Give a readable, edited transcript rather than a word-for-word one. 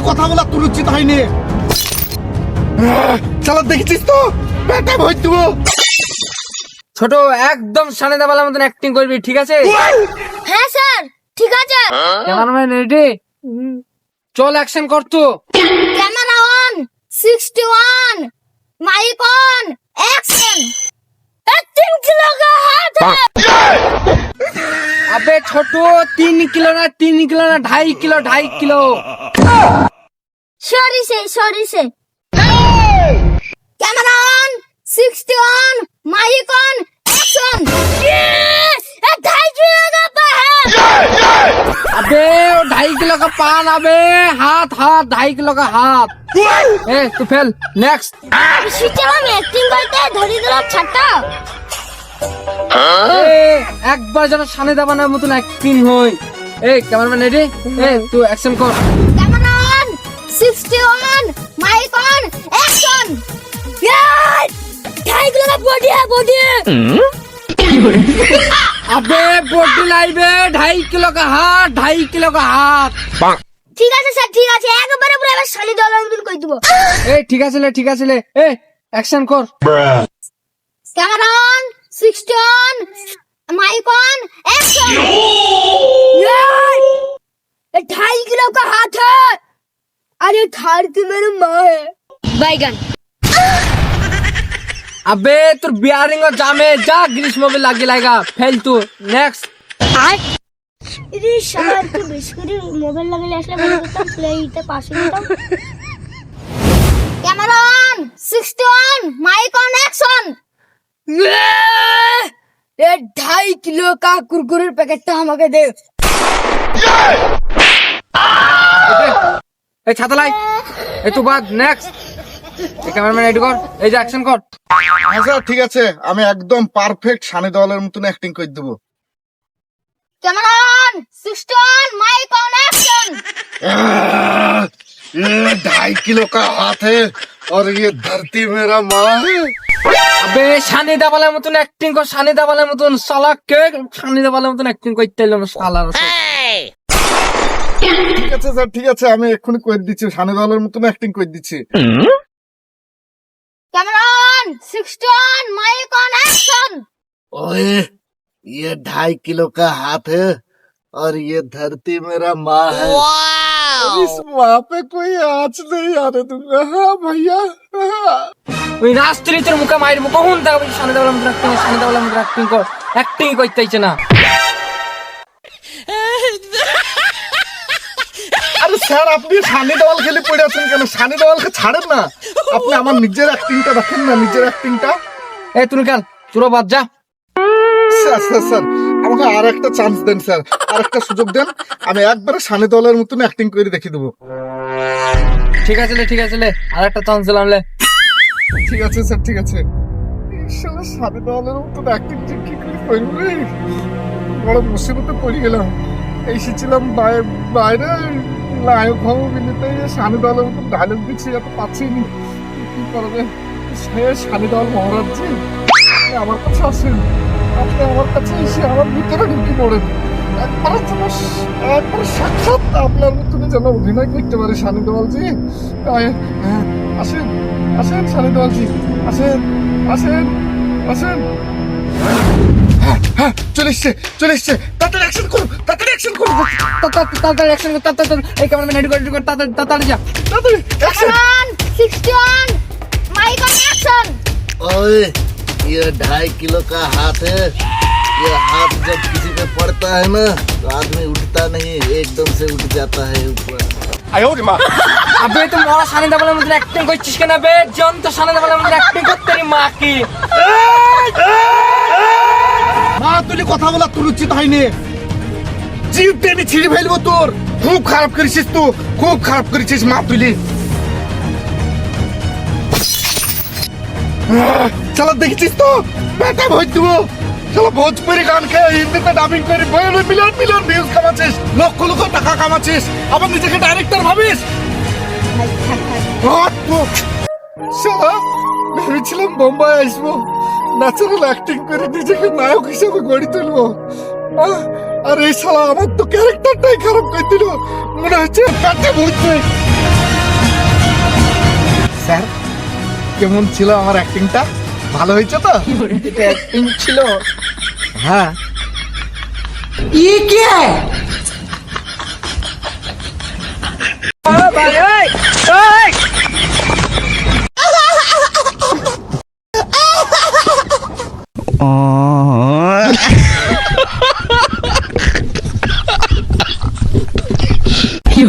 কথা বলা তোর উচিত হয়নি। চলো দেখেছিস তো পেটে ভর দেবো। ছোট একদম সানে দাবালার মতন অ্যাক্টিং করবি, ঠিক আছে? হ্যাঁ স্যার ঠিক আছে। Cameraman ready? চল অ্যাকশন কর তো। Camera on, 61 mic on action. 3 kilo का हाथ है। अबे छोटू 3 किलो ना 2.5 किलो। सॉरी से camera on, 61 mic on action. 2.5 kilo का पान। अबे 2.5 किलो का पान, अबे हाथ 2.5 किलो का हाथ। ए तू फेल, नेक्स्ट। শিখলাম অ্যাক্টিং করতে ধরি দিলাম ছাটা। একবার যেন সানে দাবানোর মতন অ্যাক্টিং হয়। এই ক্যামেরাম্যান রেডি? তুই অ্যাকশন কর। Camera on, 61 mic on action. 2.5 kilo का बॉडी है बॉडी। अबे बॉडी लाइबे 2.5 किलो का हाथ, 2.5 किलो का हाथ। ঠিক আছে স্যার ঠিক আছে, একবারে পুরো এবার শালি দলের মতন কই দিব। ঠিক আছে লে অ্যাকশন কর। Camera on, 61 mic on action. 2.5 kilo का हाथ है। अरे थार की मेरी माँ है। बैगन। अबे তোর বিয়ারিং ও জামে যা গ্রিস মোবিল লাগিয়ে লাগা। ফেল তু, নেক্সট। इधर शायद तो बिस्कुट मोबाइल लगे ले असले बना देता प्ले इते पास देता। Camera on, 61 mic on action. ये 2.5 किलो का कुरकुरे पैकेट আমাকে দে। এই ছাতা লাই। তু বাদ, নেক্সট। ক্যামেরাম্যান রেডি কর, এই যে অ্যাকশন কর। হ্যাঁ স্যার ঠিক আছে, আমি একদম পারফেক্ট সানি দেওয়ালের মতন অ্যাক্টিং করে দেবো। Camera on, 61 mic on action. 2.5 kilo का हाथ है और ये धरती मेरा माँ है। अबे সানি দাবালার মতন অ্যাক্টিং কর, সানি দাবালার মতন। শালা কে সানি দাবালার মতন অ্যাক্টিং করতে এলো না শালার। ঠিক আছে স্যার ঠিক আছে, আমি এক্ষুনি করে দিচ্ছি, সানি দেওয়ালের মতন অ্যাক্টিং করে দিচ্ছি। Camera on, 61 mic on action. ओए ये 2.5 किलो का हाथ है और ये धरती मेरा माँ है। इस माँ पे कोई आँच नहीं आने दूंगा। हाँ भैया हाँ। ওই রাস্ত্রি তোর মুখে মাইর মুখ কখন দেখা সানি দাবালার মতন অ্যাক্টিং, সানি দাবালার মতন অ্যাক্টিং কর। অ্যাক্টিং করতে চাইছে না। আরে স্যার আপনি সানি দেওয়াল খেলে পড়ে আছেন কেন? সানি দেওয়ালকে ছাড়েন না, আপনি আমার নিজের অ্যাক্টিংটা দেখেন না, নিজের অ্যাক্টিংটা। তুই কেন চুরো বাদ যা। স্যার স্যার স্যার আমাকে আর একটা চান্স দেন স্যার, আর একটা সুযোগ দেন, আমি একবারে সানি দেওয়ালের মতন অ্যাক্টিং করে দেখিয়ে দেবো। ঠিক আছে লে আর একটা চান্স দিলাম লে। ঠিক আছে স্যার ঠিক আছে। শালা সানি দেওয়ালের মতন অ্যাক্টিং যে কি করে করবো রে, বড় মুসিবতে পড়ে গেলাম। এসেছিলাম বাইরে নায়ক হবো বিলিতে, সানি দেওয়ালের মতন ডায়লগ দিচ্ছি, এত পাচ্ছি নি, কি করবে? সে সানি দেওয়াল মহারাজ জি, আপনি আমার কাছে আসেন, আপনি আমার কাছে এসে আমার ভিতরে ঢুকে পড়েন, একবার সাক্ষাৎ আপনার মতন যেন অভিনয় করতে পারে সানি দেওয়াল জি। হ্যাঁ আসেন আসেন সানি দেওয়াল জি, আসেন আসেন আসেন। হ্যাঁ চলে এসছে তাড়াতাড়ি অ্যাকশন করুন, তাড়াতাড়ি অ্যাকশন করুন, তাড়াতাড়ি অ্যাকশন কর, তাড়াতাড়ি। এই ক্যামেরাম্যান রেডি কর, তাড়াতাড়ি যা। তাড়াতাড়ি action. Camera on, 61 mic on action. ओए ये 2.5 किलो का हाथ है, ये हाथ जब किसी पे पड़ता है ना तो आदमी उठता नहीं, एकदम से उठ जाता है ऊपर। আবে তুই মরা সানি দাবালার মতন অ্যাক্টিং করছিস কেন বে? জন তো সানি দাবালার মতন অ্যাক্টিং করতে রে মা কি। মা তুই কথা বলা তোর উচিত হয়নি, জিভ টেনে ছিঁড়ে ফেলবো তোর। খুব খারাপ করেছিস তুই, খুব খারাপ করেছিস মা তুলি। চলো দেখেছিস তো পেটে ভর দেবো। চলো ভোজপুরি গান খেয়ে হিন্দিতে ডাবিং করে million million views কামাচ্ছিস, lakh lakh টাকা কামাচ্ছিস, আবার নিজেকে ডাইরেক্টর ভাবিস। শালা ভেবেছিলাম বোম্বাই আসবো, ন্যাচারাল অ্যাক্টিং করে নিজেকে নায়ক হিসেবে গড়ে তুলবো, আর এই শালা আমার তো ক্যারেক্টারটাই খারাপ করে দিল। মনে হচ্ছে পেটে ভরছে। স্যার কেমন ছিল আমার অ্যাক্টিংটা? ভালো হয়েছে তো? এটা অ্যাক্টিং ছিল? হ্যাঁ। কি